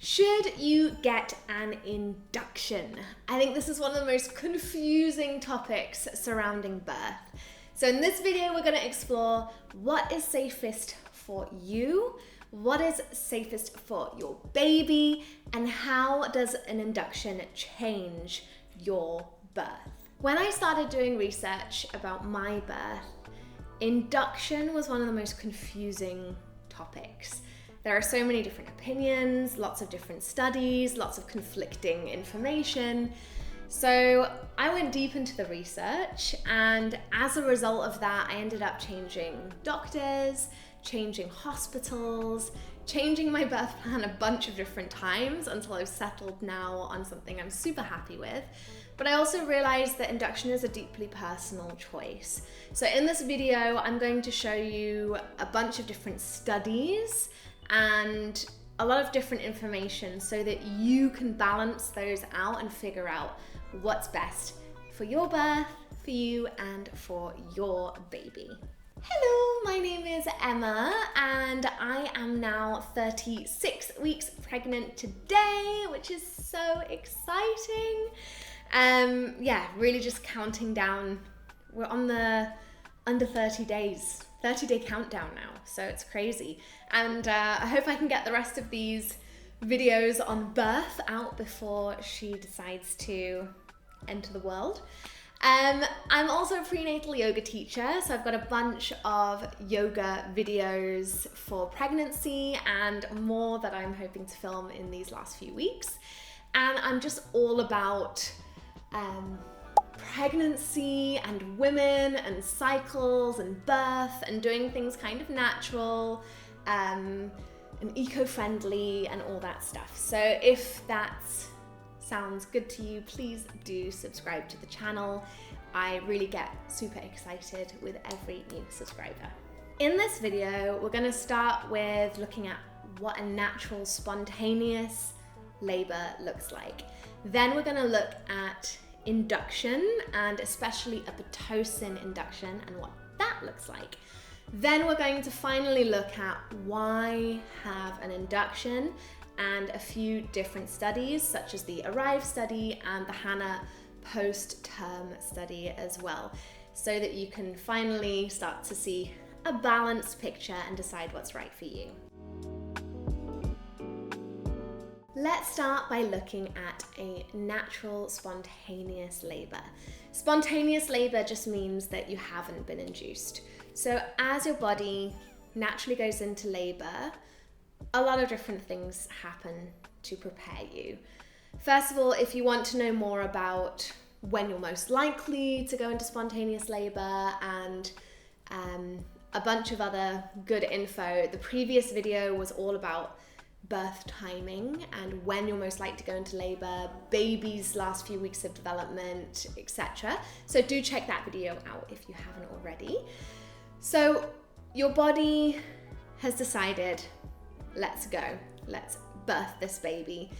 Should you get an induction? I think this is one of the most confusing topics surrounding birth. So in this video, we're going to explore what is safest for you, what is safest for your baby, and how does an induction change your birth. When I started doing research about my birth, induction was one of the most confusing topics. There are so many different opinions, lots of different studies, lots of conflicting information. So I went deep into the research, and as a result of that, I ended up changing doctors, changing hospitals, changing my birth plan a bunch of different times until I've settled now on something I'm super happy with. But I also realized that induction is a deeply personal choice. So in this video, I'm going to show you a bunch of different studies and a lot of different information so that you can balance those out and figure out what's best for your birth, for you, and for your baby. Hello, my name is Emma and I am now 36 weeks pregnant today, which is so exciting. Really just counting down. We're on the under 30 days, 30-day countdown now, so it's crazy. And I hope I can get the rest of these videos on birth out before she decides to enter the world. I'm also a prenatal yoga teacher, so I've got a bunch of yoga videos for pregnancy and more that I'm hoping to film in these last few weeks. And I'm just all about pregnancy and women and cycles and birth and doing things kind of natural and eco-friendly and all that stuff. So if that sounds good to you, please do subscribe to the channel. I really get super excited with every new subscriber. In this video, we're going to start with looking at what a natural spontaneous labor looks like. Then we're going to look at induction, and especially a Pitocin induction and what that looks like. Then we're going to finally look at why have an induction and a few different studies such as the ARRIVE study and the Hannah post-term study as well, so that you can finally start to see a balanced picture and decide what's right for you. Let's start by looking at a natural spontaneous labor. Spontaneous labor just means that you haven't been induced. So as your body naturally goes into labor, a lot of different things happen to prepare you. First of all, if you want to know more about when you're most likely to go into spontaneous labor and a bunch of other good info, the previous video was all about birth timing and when you're most likely to go into labor, baby's last few weeks of development, etc. So do check that video out if you haven't already. So your body has decided, let's go, let's birth this baby.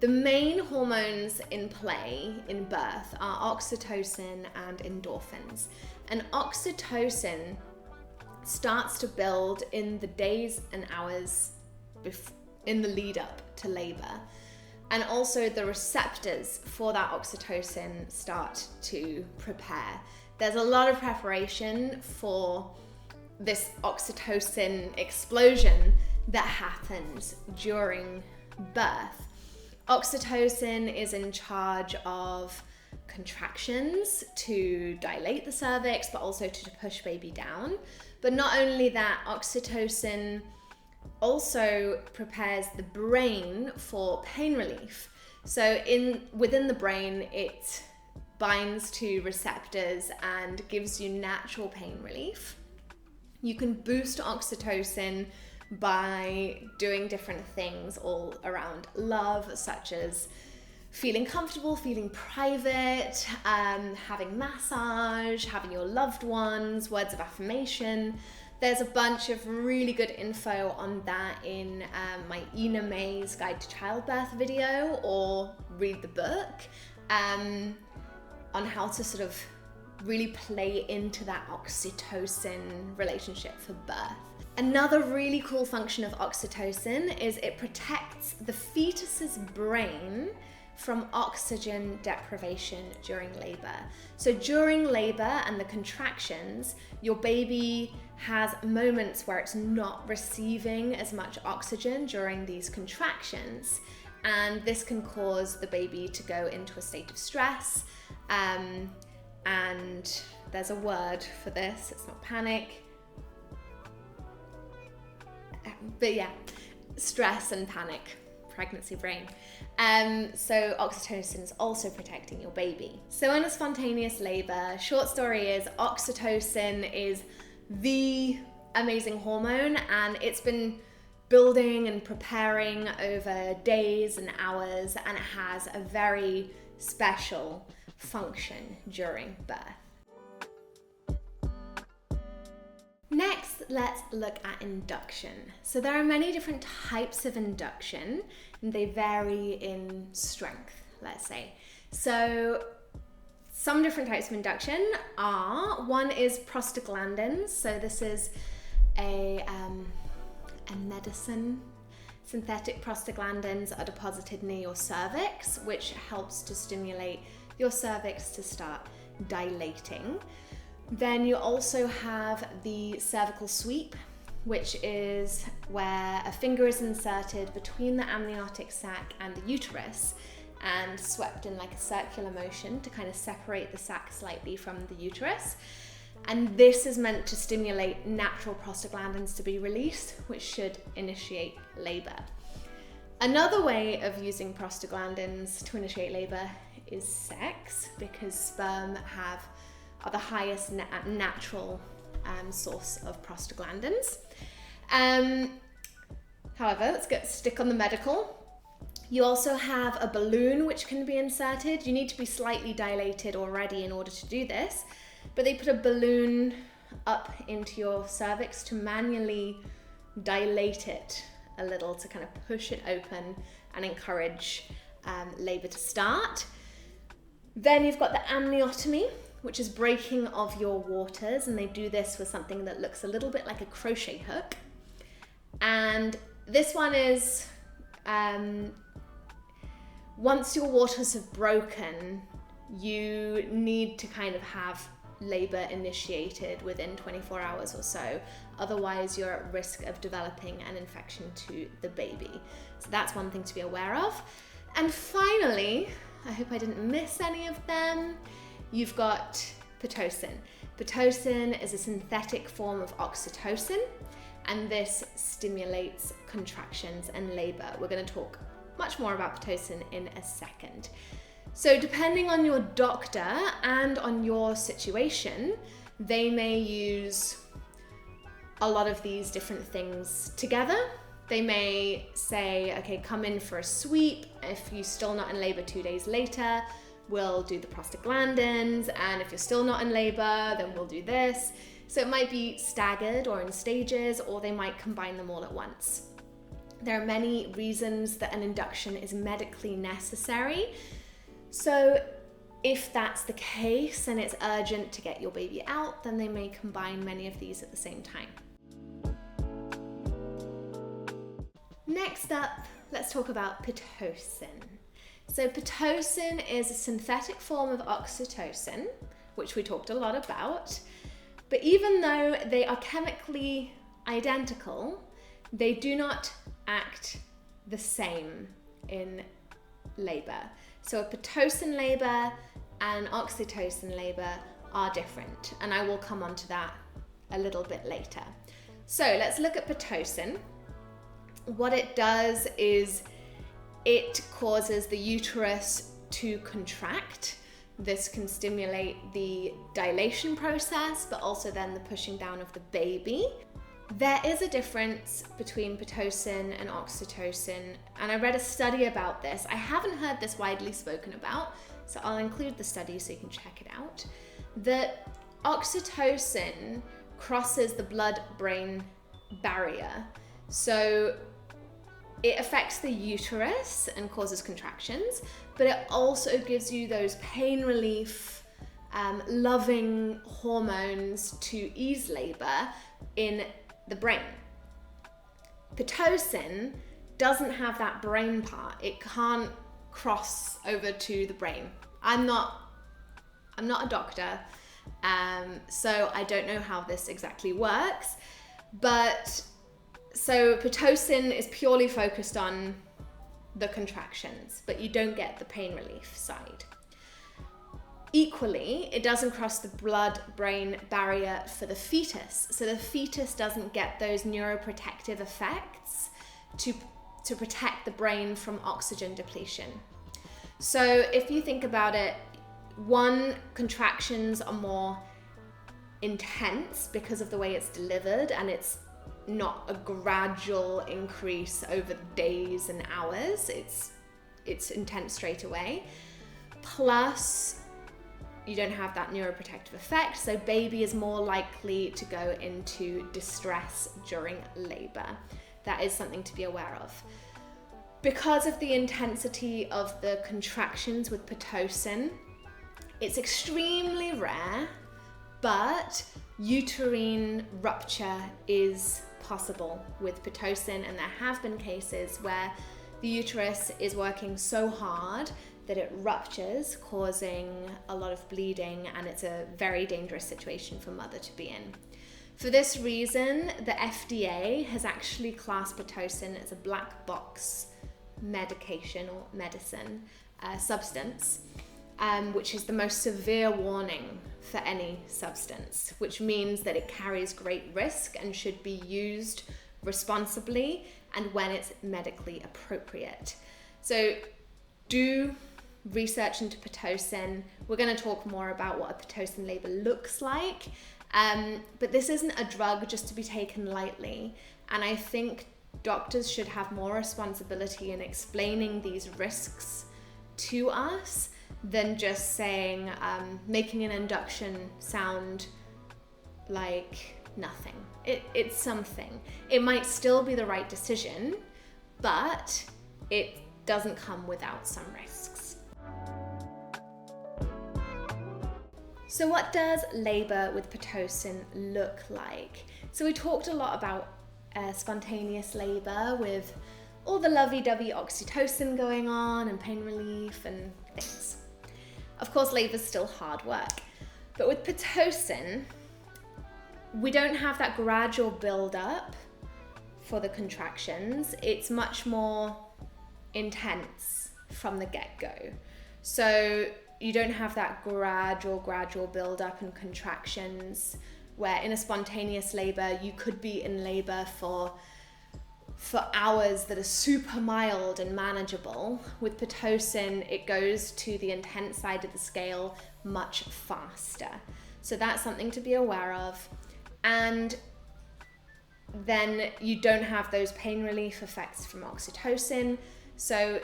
The main hormones in play in birth are oxytocin and endorphins. And oxytocin starts to build in the days and hours in the lead up to labor. And also the receptors for that oxytocin start to prepare. There's a lot of preparation for this oxytocin explosion that happens during birth. Oxytocin is in charge of contractions to dilate the cervix, but also to push baby down. But not only that, oxytocin also prepares the brain for pain relief. So within the brain, it binds to receptors and gives you natural pain relief. You can boost oxytocin by doing different things all around love, such as feeling comfortable, feeling private, having massage, having your loved ones, words of affirmation. There's a bunch of really good info on that in my Ina May's Guide to Childbirth video, or read the book on how to sort of really play into that oxytocin relationship for birth. Another really cool function of oxytocin is it protects the fetus's brain from oxygen deprivation during labor. So during labor and the contractions, your baby has moments where it's not receiving as much oxygen during these contractions, and this can cause the baby to go into a state of stress, and there's a word for this, it's not panic, but yeah, stress and panic, pregnancy brain. So oxytocin is also protecting your baby. So in a spontaneous labor, short story is oxytocin is the amazing hormone, and it's been building and preparing over days and hours, and it has a very special function during birth. Next, let's look at induction. So there are many different types of induction, and they vary in strength, let's say. So some different types of induction are, one is prostaglandins. So this is a medicine. Synthetic prostaglandins are deposited near your cervix, which helps to stimulate your cervix to start dilating. Then you also have the cervical sweep, which is where a finger is inserted between the amniotic sac and the uterus and swept in like a circular motion to kind of separate the sac slightly from the uterus. And this is meant to stimulate natural prostaglandins to be released, which should initiate labor. Another way of using prostaglandins to initiate labor is sex, because sperm are the highest natural source of prostaglandins. However, stick on the medical. You also have a balloon which can be inserted. You need to be slightly dilated already in order to do this, but they put a balloon up into your cervix to manually dilate it a little to kind of push it open and encourage labor to start. Then you've got the amniotomy, which is breaking of your waters, and they do this with something that looks a little bit like a crochet hook. And this one is, once your waters have broken, you need to kind of have labor initiated within 24 hours or so. Otherwise, you're at risk of developing an infection to the baby. So that's one thing to be aware of. And finally, I hope I didn't miss any of them, you've got Pitocin. Pitocin is a synthetic form of oxytocin, and this stimulates contractions and labor. We're going to talk much more about Pitocin in a second. So depending on your doctor and on your situation, they may use a lot of these different things together. They may say, okay, come in for a sweep. If you're still not in labor 2 days later, we'll do the prostaglandins. And if you're still not in labor, then we'll do this. So it might be staggered or in stages, or they might combine them all at once. There are many reasons that an induction is medically necessary. So if that's the case and it's urgent to get your baby out, then they may combine many of these at the same time. Next up, let's talk about Pitocin. So Pitocin is a synthetic form of oxytocin, which we talked a lot about. But even though they are chemically identical, they do not act the same in labor. So a Pitocin labor and oxytocin labor are different, and I will come on to that a little bit later. So let's look at Pitocin. What it does is it causes the uterus to contract. This can stimulate the dilation process, but also then the pushing down of the baby. There is a difference between Pitocin and oxytocin, and I read a study about this. I haven't heard this widely spoken about, so I'll include the study so you can check it out. That oxytocin crosses the blood-brain barrier, so it affects the uterus and causes contractions, but it also gives you those pain relief loving hormones to ease labor in the brain. Pitocin doesn't have that brain part. It can't cross over to the brain. I'm not a doctor, so I don't know how this exactly works, but so Pitocin is purely focused on the contractions, but you don't get the pain relief side. Equally, it doesn't cross the blood-brain barrier for the fetus, so the fetus doesn't get those neuroprotective effects to protect the brain from oxygen depletion. So if you think about it, one, contractions are more intense because of the way it's delivered, and it's not a gradual increase over days and hours. It's intense straight away. Plus, you don't have that neuroprotective effect, so baby is more likely to go into distress during labor. That is something to be aware of. Because of the intensity of the contractions with Pitocin, it's extremely rare, but uterine rupture is possible with Pitocin, and there have been cases where the uterus is working so hard that it ruptures, causing a lot of bleeding, and it's a very dangerous situation for mother to be in. For this reason, the FDA has actually classed Pitocin as a black box medication or medicine substance, which is the most severe warning for any substance, which means that it carries great risk and should be used responsibly and when it's medically appropriate. So do research into Pitocin. We're going to talk more about what a Pitocin labor looks like, but this isn't a drug just to be taken lightly, and I think doctors should have more responsibility in explaining these risks to us than just saying, making an induction sound like nothing. It's something. It might still be the right decision, but it doesn't come without some risks. So what does labor with Pitocin look like? So we talked a lot about spontaneous labor with all the lovey-dovey oxytocin going on and pain relief and things. Of course, labor is still hard work, but with Pitocin, we don't have that gradual build-up for the contractions. It's much more intense from the get-go. So you don't have that gradual build-up and contractions where in a spontaneous labor, you could be in labor for hours that are super mild and manageable. With Pitocin, it goes to the intense side of the scale much faster. So that's something to be aware of. And then you don't have those pain relief effects from oxytocin. So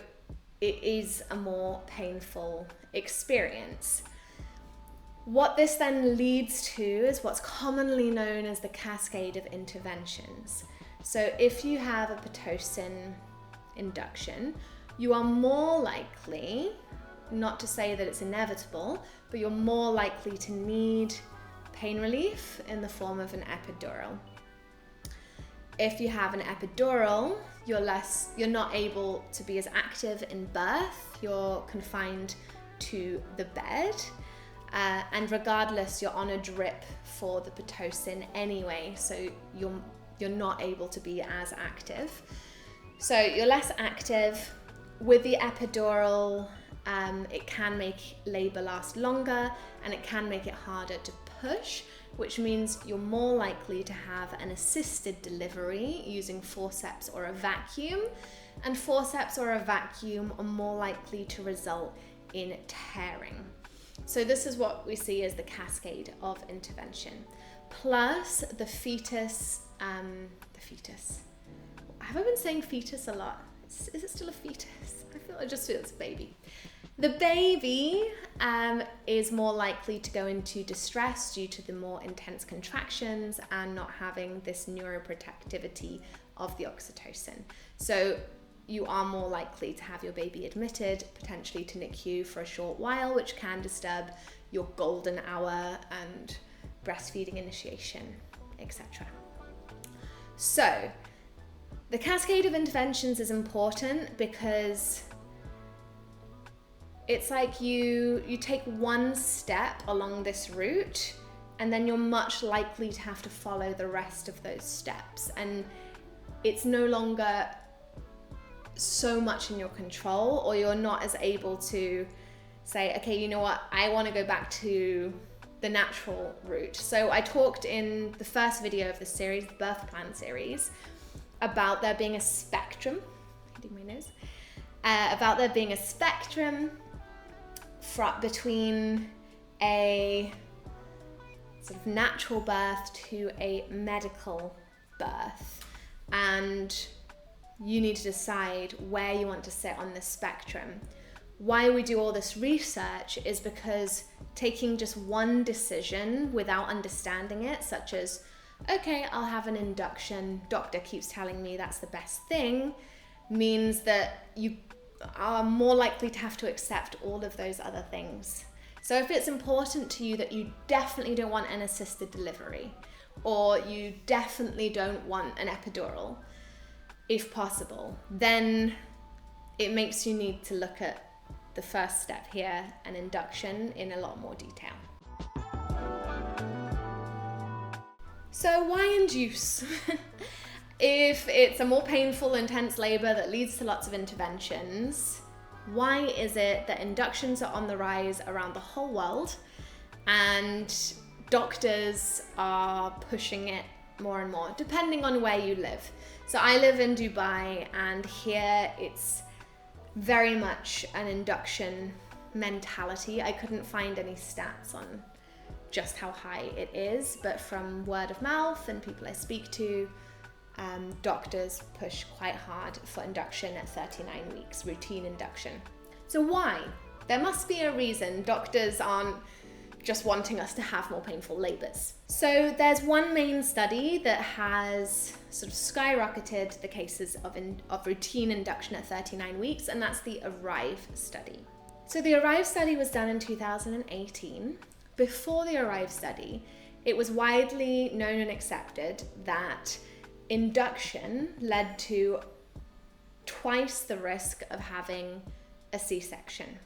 it is a more painful experience. What this then leads to is what's commonly known as the cascade of interventions. So if you have a Pitocin induction, you are more likely, not to say that it's inevitable, but you're more likely to need pain relief in the form of an epidural. If you have an epidural, you're not able to be as active in birth, you're confined to the bed, and regardless, you're on a drip for the Pitocin anyway, so you're not able to be as active. So you're less active. With the epidural, it can make labor last longer, and it can make it harder to push, which means you're more likely to have an assisted delivery using forceps or a vacuum, and forceps or a vacuum are more likely to result in tearing. So this is what we see as the cascade of intervention. Plus the fetus, have I been saying fetus a lot? Is it still a fetus? I just feel it's a baby. The baby is more likely to go into distress due to the more intense contractions and not having this neuroprotectivity of the oxytocin. So you are more likely to have your baby admitted, potentially to NICU for a short while, which can disturb your golden hour and breastfeeding initiation, etc. So, the cascade of interventions is important because it's like you take one step along this route and then you're much likely to have to follow the rest of those steps. And it's no longer so much in your control, or you're not as able to say, okay, you know what, I want to go back to the natural route. So I talked in the first video of the series, the birth plan series, about there being a spectrum, about there being a spectrum between a sort of natural birth to a medical birth, and you need to decide where you want to sit on this spectrum. Why we do all this research is because taking just one decision without understanding it, such as, okay, I'll have an induction, doctor keeps telling me that's the best thing, means that you are more likely to have to accept all of those other things. So if it's important to you that you definitely don't want an assisted delivery, or you definitely don't want an epidural, if possible, then it makes you need to look at the first step here, an induction, in a lot more detail. So why induce? If it's a more painful, intense labor that leads to lots of interventions, why is it that inductions are on the rise around the whole world and doctors are pushing it more and more, depending on where you live? So I live in Dubai, and here it's very much an induction mentality. I couldn't find any stats on just how high it is, but from word of mouth and people I speak to, doctors push quite hard for induction at 39 weeks, routine induction. So why? There must be a reason doctors aren't just wanting us to have more painful labors. So there's one main study that has sort of skyrocketed the cases of routine induction at 39 weeks, and that's the ARRIVE study. So the ARRIVE study was done in 2018. Before the ARRIVE study, it was widely known and accepted that induction led to twice the risk of having a C-section.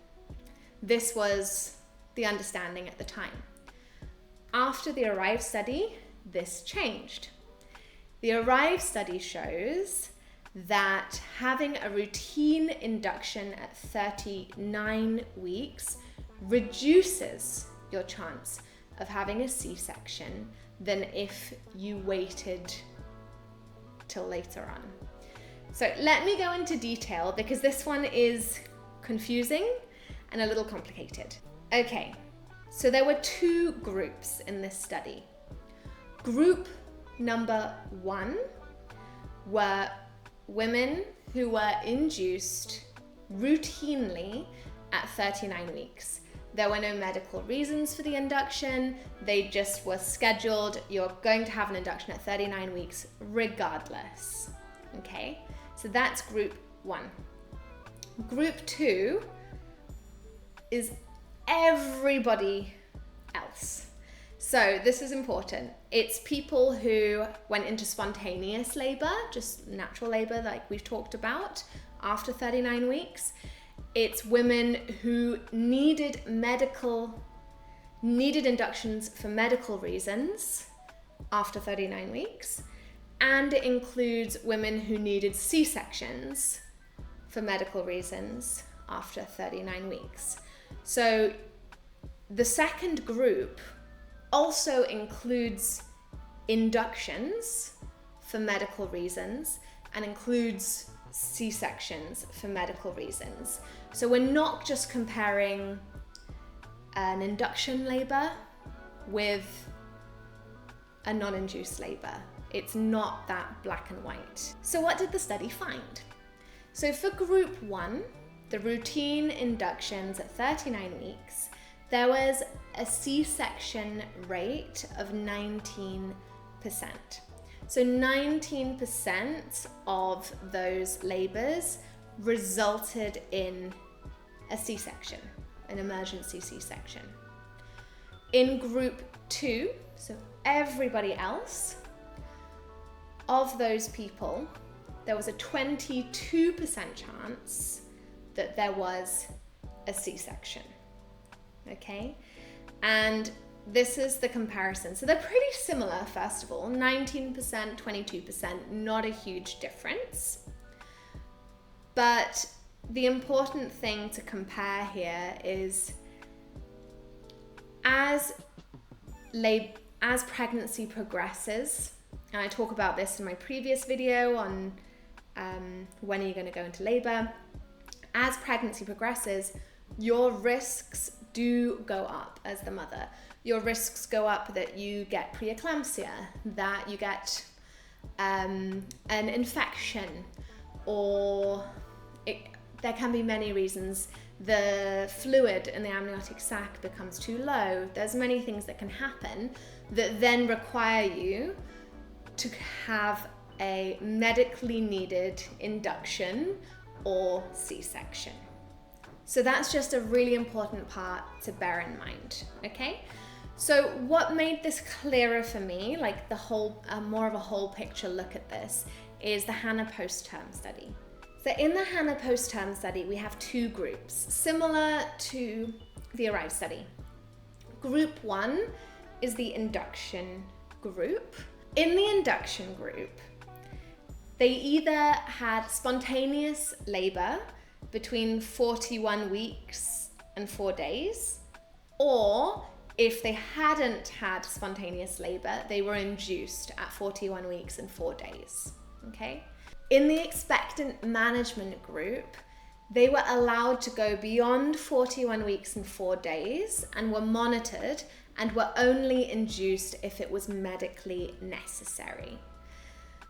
This was the understanding at the time. After the ARRIVE study, this changed. The ARRIVE study shows that having a routine induction at 39 weeks reduces your chance of having a C-section than if you waited till later on. So let me go into detail because this one is confusing and a little complicated. Okay, so there were two groups in this study. Group number 1 were women who were induced routinely at 39 weeks. There were no medical reasons for the induction. They just were scheduled. You're going to have an induction at 39 weeks regardless. Okay, so that's group 1. Group 2 is everybody else. So this is important. It's people who went into spontaneous labor, just natural labor like we've talked about, after 39 weeks. It's women who needed inductions for medical reasons after 39 weeks. And it includes women who needed C-sections for medical reasons after 39 weeks. So the second group also includes inductions for medical reasons and includes C-sections for medical reasons. So we're not just comparing an induction labor with a non-induced labor. It's not that black and white. So what did the study find? So for group 1, the routine inductions at 39 weeks, there was a C-section rate of 19%. So 19% of those labors resulted in a C-section, an emergency C-section. In group 2, so everybody else, of those people, there was a 22% chance that there was a C-section, okay? And this is the comparison. So they're pretty similar, first of all, 19%, 22%, not a huge difference. But the important thing to compare here is as pregnancy progresses, and I talk about this in my previous video on when are you going to go into labor, as pregnancy progresses, your risks do go up as the mother. Your risks go up that you get preeclampsia, that you get an infection, or there can be many reasons. The fluid in the amniotic sac becomes too low. There's many things that can happen that then require you to have a medically needed induction or C-section. So that's just a really important part to bear in mind, okay? So what made this clearer for me, like the whole, more of a whole picture look at this, is the Hannah post-term study. So in the Hannah post-term study, we have 2 groups, similar to the ARRIVE study. Group 1 is the induction group. In the induction group, they either had spontaneous labor between 41 weeks and 4 days, or if they hadn't had spontaneous labor, they were induced at 41 weeks and 4 days, okay? In the expectant management group, they were allowed to go beyond 41 weeks and 4 days and were monitored and were only induced if it was medically necessary.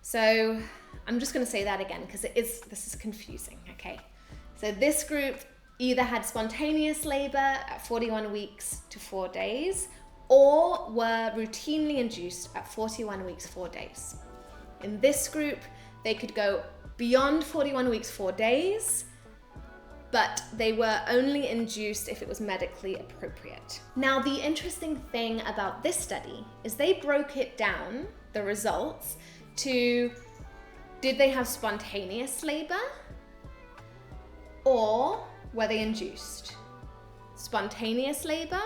So I'm just going to say that again because this is confusing, okay? So this group either had spontaneous labor at 41 weeks to 4 days or were routinely induced at 41 weeks, 4 days. In this group, they could go beyond 41 weeks, 4 days, but they were only induced if it was medically appropriate. Now, the interesting thing about this study is they broke it down, the results, to did they have spontaneous labor or were they induced? Spontaneous labor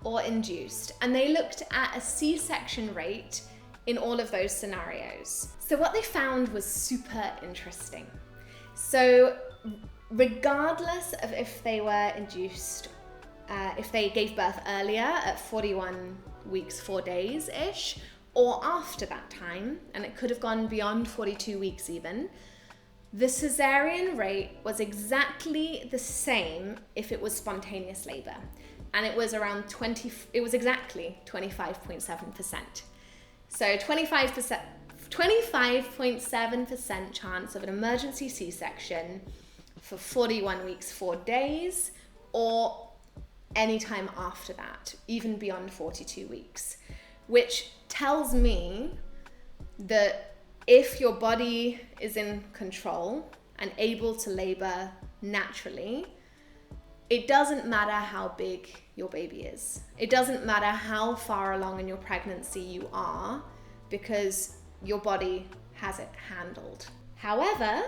or induced? And they looked at a C-section rate in all of those scenarios. So what they found was super interesting. So regardless of if they were induced, if they gave birth earlier at 41 weeks, 4 days-ish, or after that time, and it could have gone beyond 42 weeks even, the cesarean rate was exactly the same if it was spontaneous labor. And it was around it was exactly 25.7%. So 25.7% chance of an emergency C-section for 41 weeks, 4 days, or any time after that, even beyond 42 weeks, which tells me that if your body is in control and able to labor naturally, it doesn't matter how big your baby is. It doesn't matter how far along in your pregnancy you are, because your body has it handled. However,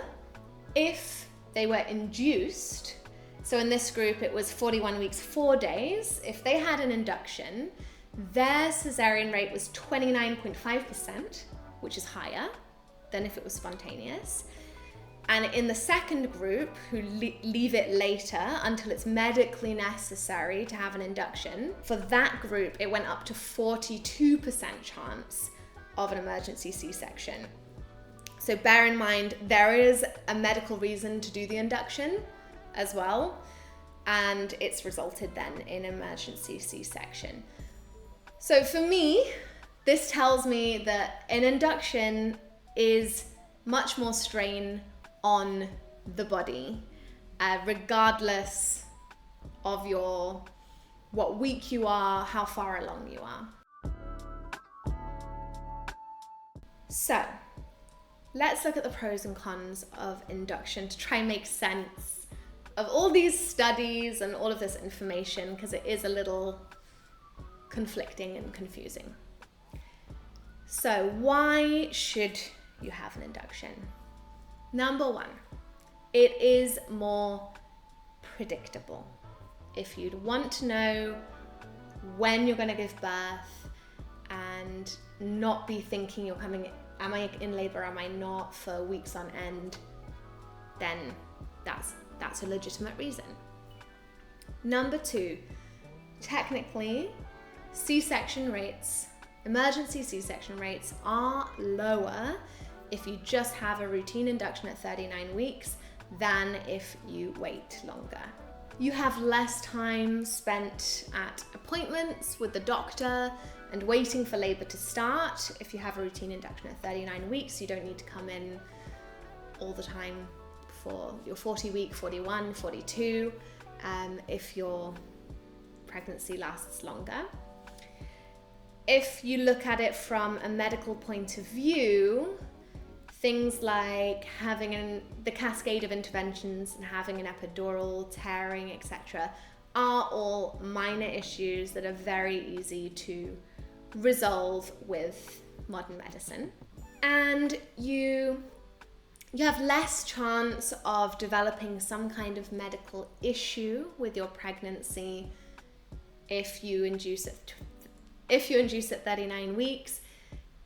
if they were induced, so in this group it was 41 weeks, 4 days, if they had an induction, their cesarean rate was 29.5%, which is higher than if it was spontaneous. And in the second group, who leave it later until it's medically necessary to have an induction, for that group, it went up to 42% chance of an emergency C-section. So bear in mind, there is a medical reason to do the induction as well, and it's resulted then in emergency C-section. So for me, this tells me that an induction is much more strain on the body, regardless of what week you are, how far along you are. So, let's look at the pros and cons of induction to try and make sense of all these studies and all of this information, because it is a little conflicting and confusing. So why should you have an induction? Number one, it is more predictable. If you'd want to know when you're going to give birth and not be thinking you're coming, am I in labor, am I not, for weeks on end, then that's a legitimate reason. Number two, technically, C-section rates, emergency C-section rates are lower if you just have a routine induction at 39 weeks than if you wait longer. You have less time spent at appointments with the doctor and waiting for labor to start. If you have a routine induction at 39 weeks, you don't need to come in all the time for your 40 week, 41, 42, if your pregnancy lasts longer. If you look at it from a medical point of view, things like having the cascade of interventions and having an epidural, tearing, etc., are all minor issues that are very easy to resolve with modern medicine. And you have less chance of developing some kind of medical issue with your pregnancy if you induce at 39 weeks,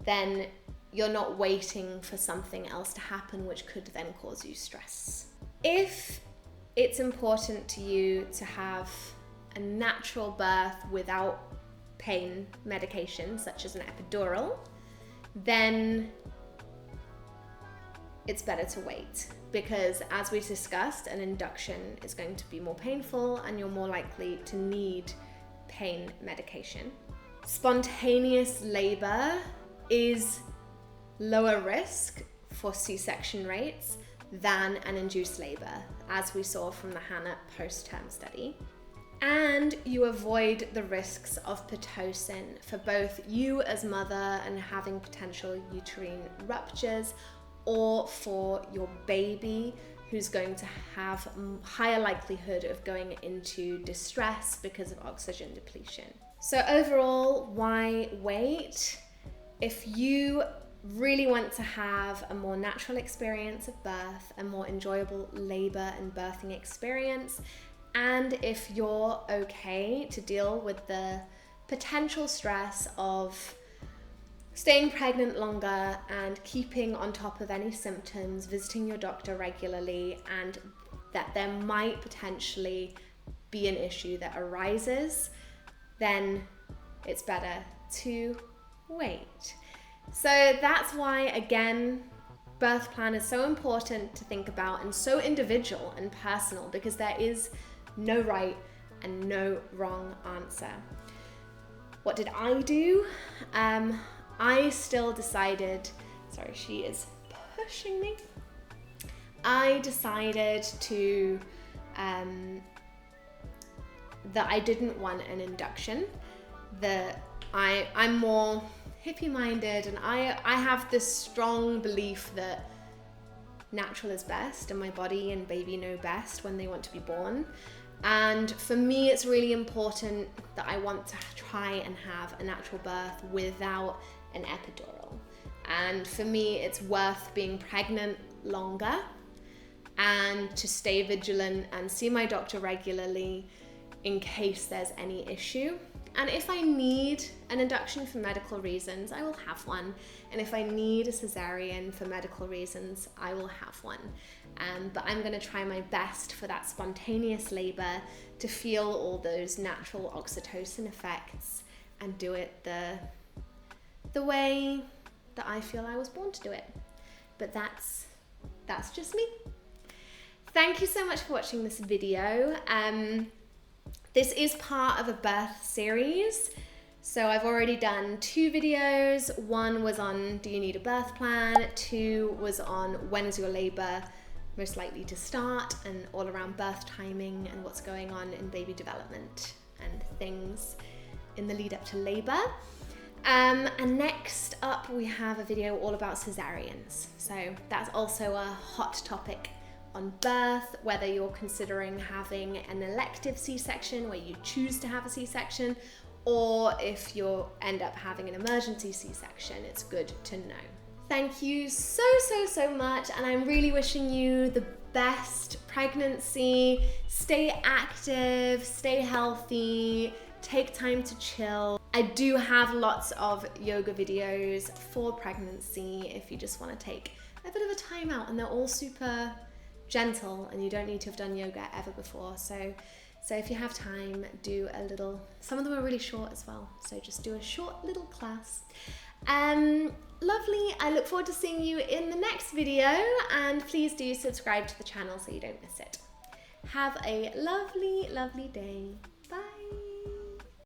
then you're not waiting for something else to happen, which could then cause you stress. If it's important to you to have a natural birth without pain medication, such as an epidural, then it's better to wait, because as we discussed, an induction is going to be more painful and you're more likely to need pain medication. Spontaneous labor is lower risk for C-section rates than an induced labor, as we saw from the Hannah post-term study. And you avoid the risks of Pitocin for both you as mother and having potential uterine ruptures, or for your baby who's going to have higher likelihood of going into distress because of oxygen depletion. So overall, why wait? If you really want to have a more natural experience of birth, a more enjoyable labor and birthing experience, and if you're okay to deal with the potential stress of staying pregnant longer and keeping on top of any symptoms, visiting your doctor regularly, and that there might potentially be an issue that arises, then it's better to wait. So that's why, again, birth plan is so important to think about and so individual and personal, because there is no right and no wrong answer. What did I do? I still decided, sorry, she is pushing me. I decided to, that I didn't want an induction, that I'm more hippie-minded, and I have this strong belief that natural is best, and my body and baby know best when they want to be born. And for me, it's really important that I want to try and have a natural birth without an epidural. And for me, it's worth being pregnant longer and to stay vigilant and see my doctor regularly in case there's any issue. And if I need an induction for medical reasons, I will have one. And if I need a cesarean for medical reasons, I will have one. But I'm going to try my best for that spontaneous labor to feel all those natural oxytocin effects and do it the way that I feel I was born to do it. But that's just me. Thank you so much for watching this video. This is part of a birth series. So I've already done 2 videos. One was on, do you need a birth plan? 2 was on, when is your labor most likely to start, and all around birth timing and what's going on in baby development and things in the lead up to labor. And next up we have a video all about cesareans. So that's also a hot topic on birth, whether you're considering having an elective C-section where you choose to have a C-section, or if you end up having an emergency C-section, it's good to know. Thank you so much, and I'm really wishing you the best pregnancy. Stay active, stay healthy, take time to chill. I do have lots of yoga videos for pregnancy if you just want to take a bit of a time out, and they're all super gentle and you don't need to have done yoga ever before. So if you have time, do a little, some of them are really short as well, so just do a short little class. Lovely, I look forward to seeing you in the next video, and please do subscribe to the channel so you don't miss it. Have a lovely day.